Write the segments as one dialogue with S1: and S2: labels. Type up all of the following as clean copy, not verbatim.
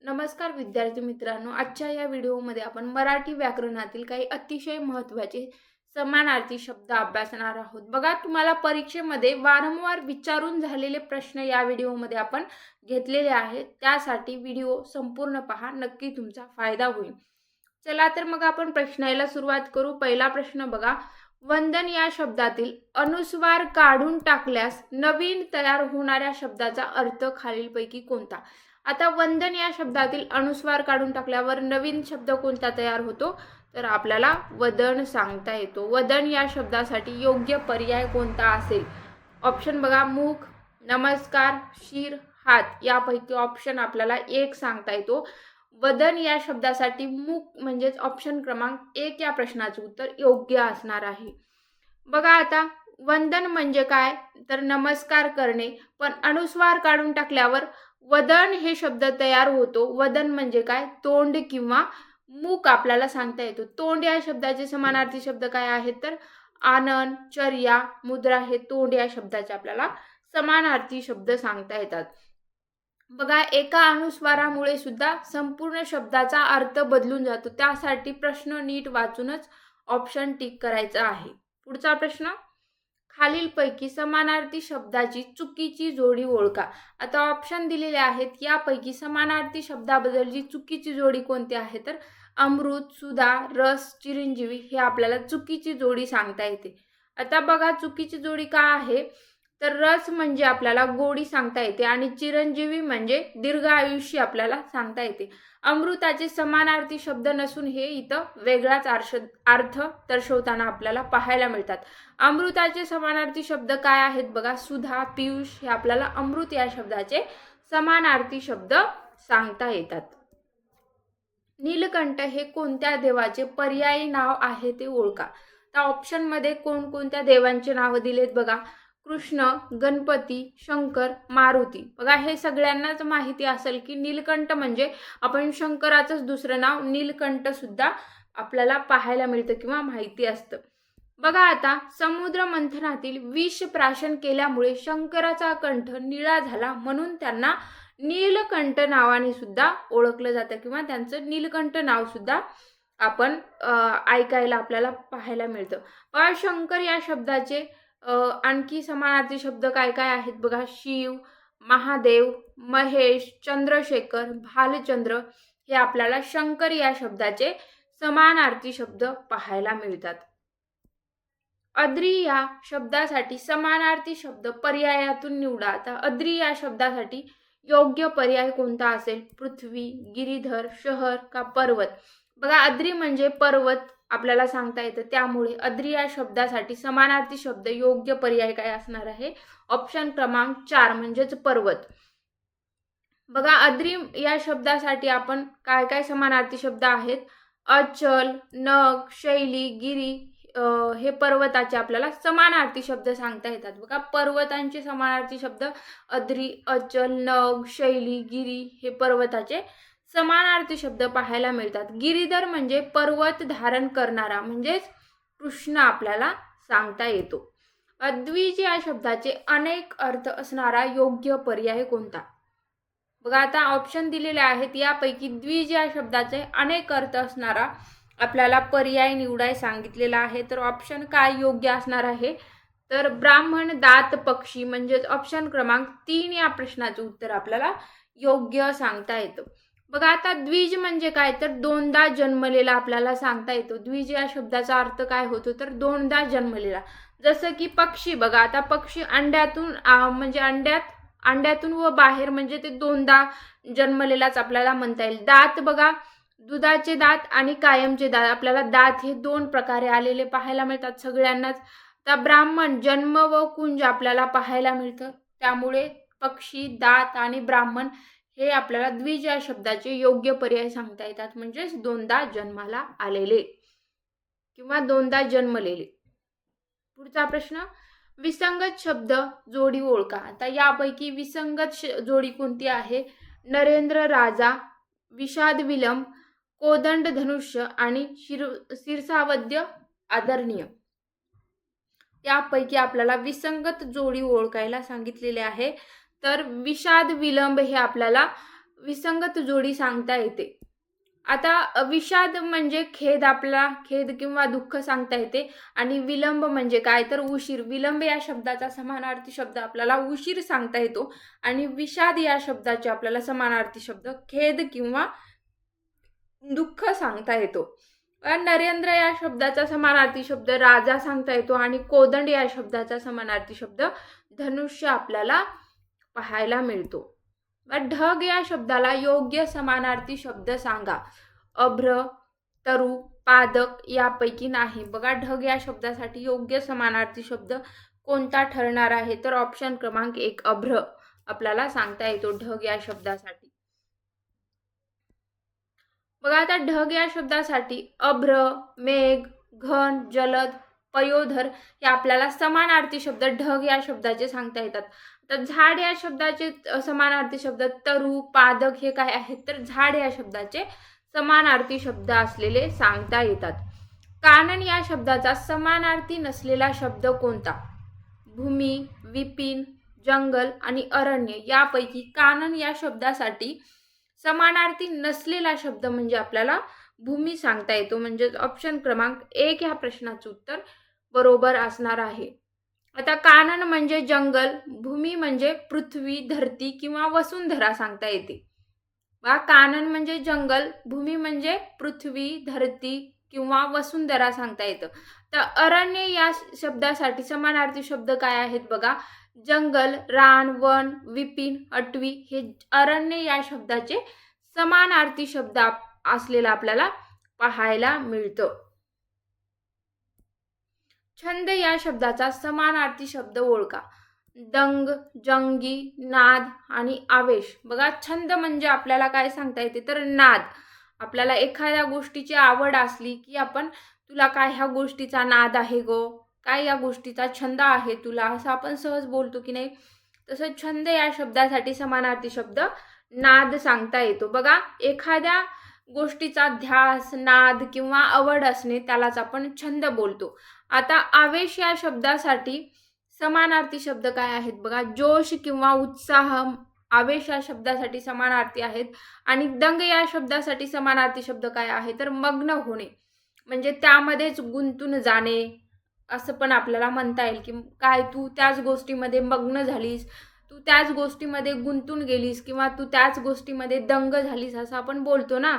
S1: नमस्कार विद्यार्थी मित्रांनो, आजच्या या व्हिडिओमध्ये आपण मराठी व्याकरणातील काही अतिशय महत्त्वाचे समानार्थी शब्द अभ्यासणार आहोत. बघा, तुम्हाला परीक्षेमध्ये वारंवार विचारून झालेले प्रश्न या व्हिडिओमध्ये आपण घेतलेले आहेत. त्यासाठी व्हिडिओ संपूर्ण पहा, नक्की तुमचा फायदा होईल. चला तर मग आपण प्रश्नाला सुरुवात करू. पहिला प्रश्न बघा, वंदन या शब्दातील अनुस्वार काढून टाकल्यास नवीन तयार होणाऱ्या शब्दाचा अर्थ खालीलपैकी कोणता? आता वंदन या शब्दातील अनुस्वार काढून टाकल्यावर नवीन शब्द कोणता तयार होतो? तर आपल्याला वदन सांगता येतो. वदन या शब्दासाठी योग्य पर्याय कोणता असेल? ऑप्शन बघा, मुख, नमस्कार, शिर, हात यापैकी ऑप्शन आपल्याला एक सांगता येतो. वदन या शब्दासाठी मुख म्हणजेच ऑप्शन क्रमांक 1 या प्रश्नाचे उत्तर योग्य असणार आहे. बघा आता वंदन म्हणजे काय? तर नमस्कार करणे. पण अनुस्वार काढून टाकल्यावर वदन हे शब्द तयार होतो. वदन म्हणजे काय? तोंड किंवा मुख आपल्याला सांगता येतो. तोंड या शब्दाचे समानार्थी शब्द काय आहेत? तर आनन, चर्या, मुद्रा हे तोंड या शब्दाचे आपल्याला समानार्थी शब्द सांगता येतात. बघा, एका अनुस्वारामुळे सुद्धा संपूर्ण शब्दाचा अर्थ बदलून जातो. त्यासाठी प्रश्न नीट वाचूनच ऑप्शन टिक करायचा आहे. पुढचा प्रश्न, खालीलपैकी समानार्थी शब्दाची चुकीची जोडी ओळखा. आता ऑप्शन दिलेले आहेत. यापैकी समानार्थी शब्दाबद्दलची चुकीची जोडी कोणती आहे? तर अमृत, सुधा, रस, चिरंजीवी हे आपल्याला चुकीची जोडी सांगता येते. आता बघा, चुकीची जोडी काय आहे? तर रस म्हणजे आपल्याला गोडी सांगता येते आणि चिरंजीवी म्हणजे दीर्घ आयुष्य आपल्याला सांगता येते. अमृताचे समानार्थी शब्द नसून हे इथं वेगळाच अर्थ दर्शवताना आपल्याला पाहायला मिळतात. अमृताचे समानार्थी शब्द काय आहेत? बघा, सुधा, पियुष हे आपल्याला अमृत या शब्दाचे समानार्थी शब्द सांगता येतात. नीलकंठ हे कोणत्या देवाचे पर्यायी नाव आहे ते ओळखा. तर ऑप्शनमध्ये कोणकोणत्या देवांचे नाव दिलेत बघा. कृष्ण, गणपती, शंकर, मारुती. बघा, हे सगळ्यांनाच माहिती असेल की नीलकंठ म्हणजे आपण शंकराचंच दुसरं नाव नीलकंठ सुद्धा आपल्याला पाहायला मिळतं किंवा माहिती असतं. बघा, आता समुद्र मंथनातील विष प्राशन केल्यामुळे शंकराचा कंठ निळा झाला म्हणून त्यांना नीलकंठ नावाने सुद्धा ओळखलं जातं किंवा त्यांचं नीलकंठ नाव सुद्धा आपण ऐकायला आपल्याला पाहायला मिळतं. बघा, शंकर या शब्दाचे आणखी समानार्थी शब्द काय काय आहेत बघा. शिव, महादेव, महेश, चंद्रशेखर, भालचंद्र हे आपल्याला शंकर या शब्दाचे समानार्थी शब्द पाहायला मिळतात. अद्री या शब्दासाठी समानार्थी शब्द पर्यायातून निवडा. आता अद्री या शब्दासाठी योग्य पर्याय कोणता असेल? पृथ्वी, गिरीधर, शहर का पर्वत? बघा, अद्री म्हणजे पर्वत आपल्याला सांगता येतं. त्यामुळे अद्री या शब्दासाठी समानार्थी शब्द योग्य पर्याय काय असणार आहे? ऑप्शन क्रमांक 4 म्हणजेच पर्वत. बघा, अद्री या शब्दासाठी आपण काय काय समानार्थी शब्द आहेत? अचल, नग, शैली, गिरी हे पर्वताचे आपल्याला समानार्थी शब्द सांगता येतात. बघा, पर्वतांचे समानार्थी शब्द अद्री, अचल, नग, शैली, गिरी हे पर्वताचे समानार्थी शब्द पाहायला मिळतात. गिरीधर म्हणजे पर्वत धारण करणारा म्हणजेच कृष्ण आपल्याला सांगता येतो. अद्विज या शब्दाचे अनेक अर्थ असणारा योग्य पर्याय कोणता? बघा, आता ऑप्शन दिलेले आहेत. यापैकी द्विज या शब्दाचे अनेक अर्थ असणारा आपल्याला पर्याय निवडाय सांगितलेला आहे. तर ऑप्शन काय योग्य असणार आहे? तर ब्राह्मण, दात, पक्षी म्हणजेच ऑप्शन क्रमांक 3 या प्रश्नाचं उत्तर आपल्याला योग्य सांगता येतं. बघा, आता द्विज म्हणजे काय? तर दोनदा जन्मलेला आपल्याला सांगता येतो. द्विज या शब्दाचा अर्थ काय होतो? तर दोनदा जन्मलेला. जसं की पक्षी. बघा, आता पक्षी अंड्यातून म्हणजे अंड्यातून व बाहेर म्हणजे ते दोनदा जन्मलेलाच आपल्याला म्हणता येईल. दात बघा, दुधाचे दात आणि कायमचे दात. आपल्याला दात हे 2 प्रकारे आलेले पाहायला मिळतात सगळ्यांनाच. तर ब्राह्मण जन्म व कुंज आपल्याला पाहायला मिळतं. त्यामुळे पक्षी, दात आणि ब्राह्मण हे आपल्याला द्विज या शब्दाचे योग्य पर्याय सांगता येतात. म्हणजेच दोनदा जन्माला आलेले किंवा दोनदा जन्मलेले. पुढचा प्रश्न, विसंगत शब्द जोडी ओळखा. आता यापैकी विसंगत जोडी कोणती आहे? नरेंद्र राजा, विषाद विलंब, कोदंड धनुष्य आणि शिरसावद्य आदरणीय. यापैकी आपल्याला विसंगत जोडी ओळखायला सांगितलेले आहे. तर विषाद विलंब हे आपल्याला विसंगत जोडी सांगता येते. आता विषाद म्हणजे खेद, आपला खेद किंवा दुःख सांगता येते. आणि विलंब म्हणजे काय, तर उशीर. विलंब या शब्दाचा समानार्थी शब्द आपल्याला उशीर सांगता येतो. आणि विषाद या शब्दाचे आपल्याला समानार्थी शब्द खेद किंवा दुःख सांगता येतो. नरेंद्र या शब्दाचा समानार्थी शब्द राजा सांगता येतो. आणि कोदंड या शब्दाचा समानार्थी शब्द धनुष्य आपल्याला पाहायला मिळतो. ढग या शब्दाला योग्य समानार्थी शब्द सांगा. अभ्र, तरु, पादक यापैकी नाही. बघा, ढग या शब्दासाठी योग्य समानार्थी शब्द कोणता ठरणार आहे, तर ऑप्शन क्रमांक 1 अभ्र आपल्याला सांगता येतो ढग या शब्दासाठी. बघा, आता ढग या शब्दासाठी अभ्र, मेघ, घन, जलद, पयोधर हे आपल्याला समानार्थी शब्द ढग या शब्दाचे सांगता येतात. तर झाड या शब्दाचे समानार्थी शब्द तरु, पादक हे काय आहेत, तर झाड या शब्दाचे समानार्थी शब्द असलेले सांगता येतात. कानन या शब्दाचा समानार्थी नसलेला शब्द कोणता? भूमी, विपिन, जंगल आणि अरण्य यापैकी कानन या शब्दासाठी समानार्थी नसलेला शब्द म्हणजे आपल्याला भूमी सांगता येतो. म्हणजे ऑप्शन क्रमांक 1 ह्या प्रश्नाचं उत्तर बरोबर असणार आहे. आता कानन म्हणजे जंगल, भूमी म्हणजे पृथ्वी, धरती किंवा वसुंधरा सांगता येते. कानन म्हणजे जंगल, भूमी म्हणजे पृथ्वी, धरती किंवा वसुंधरा सांगता येतं. तर अरण्य या शब्दासाठी समानार्थी शब्द काय आहेत बघा, जंगल, रान, वन, विपिन, अटवी हे अरण्य या शब्दाचे समानार्थी शब्द असलेला आपल्याला पाहायला मिळतं. छंद या शब्दाचा समानार्थी शब्द ओळखा. दंग, जंगी, नाद आणि आवेश. बघा, छंद म्हणजे आपल्याला काय सांगता येते, तर नाद. आपल्याला एखाद्या गोष्टीची आवड असली की आपण, तुला काय ह्या गोष्टीचा नाद आहे गो, काय या गोष्टीचा छंद आहे तुला, असं आपण सहज बोलतो की नाही. तसं छंद या शब्दासाठी समानार्थी शब्द नाद सांगता येतो. बघा, एखाद्या गोष्टीचा ध्यास, नाद किंवा आवड असणे त्यालाच आपण छंद बोलतो. आता आवेश या शब्दासाठी समानार्थी शब्द काय आहेत बघा, जोश किंवा उत्साह आवेश या शब्दासाठी समानार्थी आहेत. आणि दंग या शब्दासाठी समानार्थी शब्द काय आहे, तर मग्न होणे, म्हणजे त्यामध्येच गुंतून जाणे असं पण आपल्याला म्हणता येईल. की काय, तू त्याच गोष्टीमध्ये मग्न झालीस, तू त्याच गोष्टीमध्ये गुंतून गेलीस किंवा तू त्याच गोष्टीमध्ये दंग झालीस असं आपण बोलतो ना.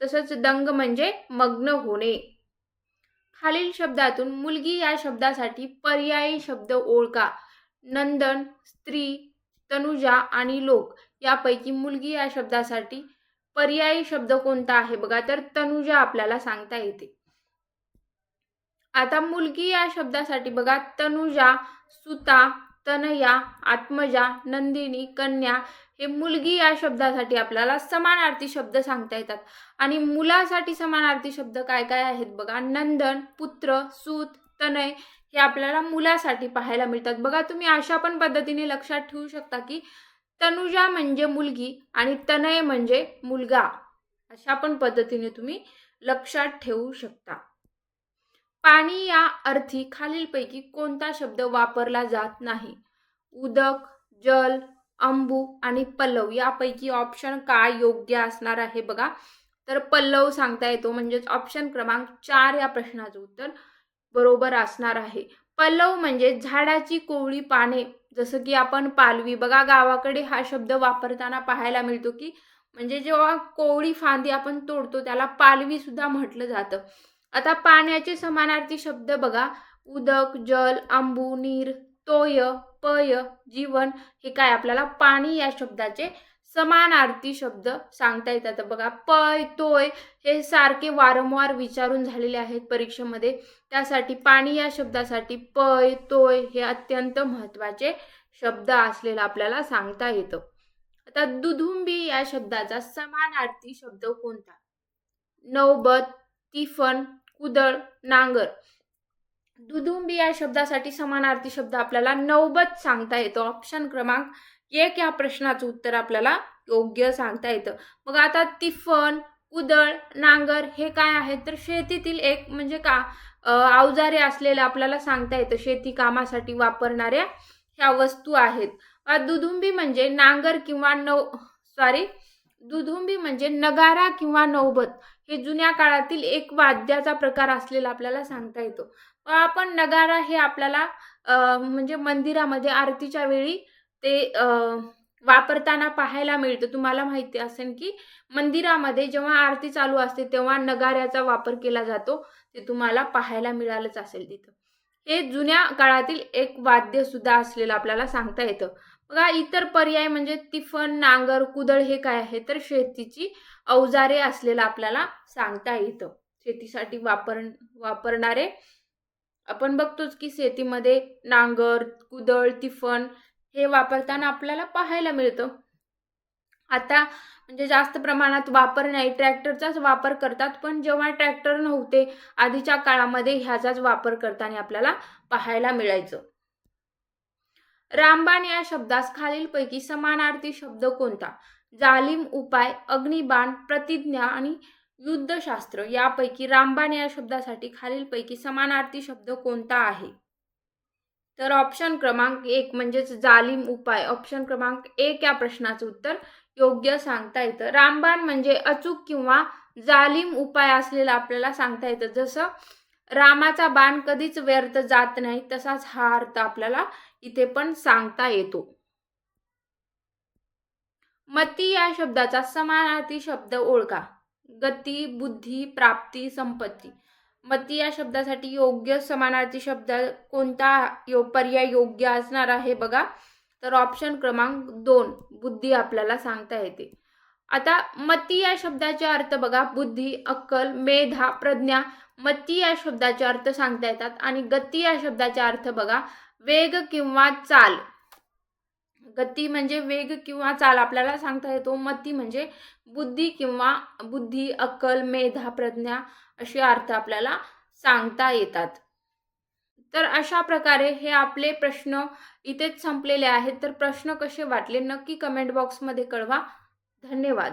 S1: तसंच दंग म्हणजे मग्न होणे. खालील शब्दातून मुलगी या शब्दासाठी पर्यायी शब्द ओळखा. नंदन, स्त्री, तनुजा आणि लोक यापैकी मुलगी या शब्दासाठी पर्यायी शब्द कोणता आहे बघा, तर तनुजा आपल्याला सांगता येते. आता मुलगी या शब्दासाठी बघा, तनुजा, सुता, तनया, आत्मजा, नंदिनी, कन्या हे मुलगी या शब्दासाठी आपल्याला समानार्थी शब्द सांगता येतात. आणि मुलासाठी समानार्थी शब्द काय काय आहेत बघा, नंदन, पुत्र, सूत, तनय हे आपल्याला मुलासाठी पाहायला मिळतात. बघा, तुम्ही अशा पण पद्धतीने लक्षात ठेवू शकता की तनुजा म्हणजे मुलगी आणि तनय म्हणजे मुलगा. अशा पण पद्धतीने तुम्ही लक्षात ठेवू शकता. पाणी या अर्थी खालीलपैकी कोणता शब्द वापरला जात नाही? उदक, जल, अंबू आणि पल्लव यापैकी ऑप्शन काय योग्य असणार आहे बघा, तर पल्लव सांगता येतो. म्हणजेच ऑप्शन क्रमांक 4 या प्रश्नाचं उत्तर बरोबर असणार आहे. पल्लव म्हणजे झाडाची कोवळी पाने, जसं की आपण पालवी, बघा गावाकडे हा शब्द वापरताना पाहायला मिळतो की म्हणजे जेव्हा कोवळी फांदी आपण तोडतो त्याला पालवी सुद्धा म्हटलं जातं. आता पाण्याचे समानार्थी शब्द बघा, उदक, जल, अंबू, नीर, तोय, पय, जीवन हे काय आपल्याला पाणी या शब्दाचे समानार्थी शब्द सांगता येतात. बघा, पय, तोय हे सारखे वारंवार विचारून झालेले आहेत परीक्षेमध्ये, त्यासाठी पाणी या शब्दासाठी पय, तोय हे अत्यंत महत्त्वाचे शब्द असलेला आपल्याला सांगता येतं. आता दुधुंबी या शब्दाचा समानार्थी शब्द कोणता? नौबत, तिफन, कुदळ, नांगर. दुधुंबी या शब्दासाठी समानार्थी शब्द आपल्याला नौबत सांगता येतो. ऑप्शन क्रमांक 1 या प्रश्नाचं उत्तर आपल्याला योग्य सांगता येतं. मग आता तिफन, कुदळ, नांगर हे काय आहेत, तर शेतीतील एक म्हणजे का अवजारे असलेलं आपल्याला सांगता येतं. शेती कामासाठी वापरणाऱ्या ह्या वस्तू आहेत. दुधुंबी म्हणजे नांगर किंवा दुधुंबी म्हणजे नगारा किंवा नौबत, हे जुन्या काळातील एक वाद्याचा प्रकार असलेला आपल्याला सांगता येतो. आपण नगारा हे आपल्याला म्हणजे मंदिरामध्ये आरतीच्या वेळी ते वापरताना पाहायला मिळतं. तुम्हाला माहिती असेल की मंदिरामध्ये जेव्हा आरती चालू असते तेव्हा नगाऱ्याचा वापर केला जातो. ते तुम्हाला पाहायला मिळालंच असेल तिथं. हे जुन्या काळातील एक वाद्य सुद्धा असलेलं आपल्याला सांगता येतं. बघा इतर पर्याय म्हणजे तिफन, नांगर, कुदळ हे काय आहे तर शेतीची अवजारे असलेलं आपल्याला सांगता येतं. शेतीसाठी वापरणारे आपण बघतोच की शेतीमध्ये नांगर, कुदळ, तिफन हे वापरताना आपल्याला पाहायला मिळतं. आता म्हणजे जास्त प्रमाणात वापर नाही, ट्रॅक्टरचाच वापर करतात. पण जेव्हा ट्रॅक्टर नव्हते आधीच्या काळामध्ये ह्याचाच वापर करताना आपल्याला पाहायला मिळायचं. रामबाण या शब्दास खालीलपैकी समानार्थी शब्द कोणता? जालिम, उपाय, अग्निबाण, प्रतिज्ञा आणि युद्धशास्त्र यापैकी रामबाण या शब्दासाठी खालीलपैकी समानार्थी शब्द कोणता आहे? तर ऑप्शन क्रमांक 1 म्हणजेच जालिम उपाय. ऑप्शन क्रमांक 1 या प्रश्नाचं उत्तर योग्य सांगता येतं. रामबाण म्हणजे अचूक किंवा जालिम उपाय असलेला आपल्याला सांगता येतं. जसं रामाचा बाण कधीच व्यर्थ जात नाही, तसाच हा अर्थ आपल्याला इथे पण सांगता येतो. मती या शब्दाचा समानार्थी शब्द ओळखा. गती, बुद्धी, प्राप्ती, संपत्ती. मती या शब्दासाठी योग्य समानार्थी शब्द कोणता पर्याय योग्य असणार आहे बघा. तर ऑप्शन क्रमांक 2 बुद्धी आपल्याला सांगता येते. आता मती या शब्दाचे अर्थ बघा, बुद्धी, अक्कल, मेधा, प्रज्ञा. मती या शब्दाचे अर्थ सांगता येतात आणि गती या शब्दाचा अर्थ बघा, वेग किंवा चाल. गती म्हणजे वेग किंवा चाल आपल्याला सांगता येतो. मती म्हणजे बुद्धी, अक्कल, मेधा, प्रज्ञा असे अर्थ आपल्याला सांगता येतात. तर अशा प्रकारे हे आपले प्रश्न इथेच संपलेले आहेत. तर प्रश्न कसे वाटले नक्की कमेंट बॉक्समध्ये कळवा. धन्यवाद.